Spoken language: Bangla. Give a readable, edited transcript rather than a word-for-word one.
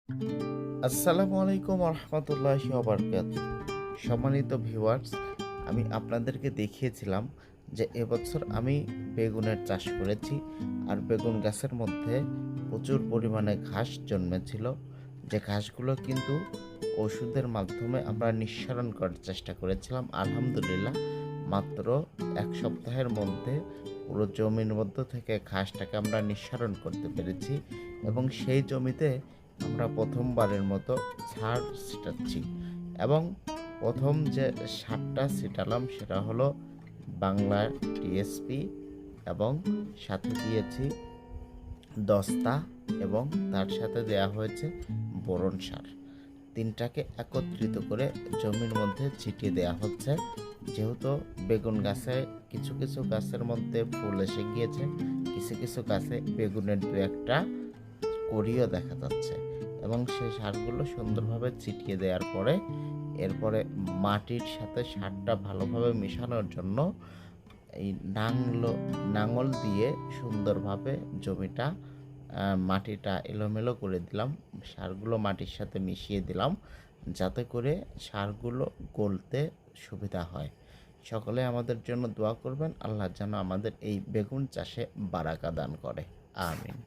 আসসালামু আলাইকুম রহমতুল্লাহি ওয়াবারাকাতুহু। সম্মানিত ভিউয়ার্স, আমি আপনাদেরকে দেখিয়েছিলাম যে এবছর আমি বেগুনের চাষ করেছি। আর বেগুন গাছের মধ্যে প্রচুর পরিমাণে ঘাস জন্মেছিল, যে ঘাসগুলো কিন্তু ওষুধের মাধ্যমে আমরা নিঃসরণ করার চেষ্টা করেছিলাম। আলহামদুলিল্লাহ, মাত্র ১ সপ্তাহের মধ্যে পুরো জমির মধ্য থেকে ঘাসটাকে আমরা নিঃসরণ করতে পেরেছি এবং সেই জমিতে আমরা প্রথমবারের মতো সার ছিটাচ্ছি। এবং প্রথম যে সারটা ছিটালাম সেটা হলো বাংলা টিএসপি, এবং সাথে দিয়েছি দস্তা, এবং তার সাথে দেয়া হয়েছে বোরন সার। তিনটাকে একত্রিত করে জমির মধ্যে ছিটিয়ে দেয়া হচ্ছে। যেহেতু বেগুন গাছে কিছু কিছু গাছের মধ্যে ফুল এসে গিয়েছে, কিছু কিছু গাছে বেগুনের দু একটা কড়িও দেখা যাচ্ছে, এবং সেই সারগুলো সুন্দরভাবে ছিটিয়ে দেওয়ার পরে এরপরে মাটির সাথে সারটা ভালোভাবে মেশানোর জন্য এই নাঙল দিয়ে সুন্দরভাবে জমিটা মাটিটা এলোমেলো করে দিলাম। সারগুলো মাটির সাথে মিশিয়ে দিলাম যাতে করে সারগুলো গলতে সুবিধা হয়। সকলে আমাদের জন্য দোয়া করবেন, আল্লাহ যেন আমাদের এই বেগুন চাষে বারাকা দান করে। আমিন।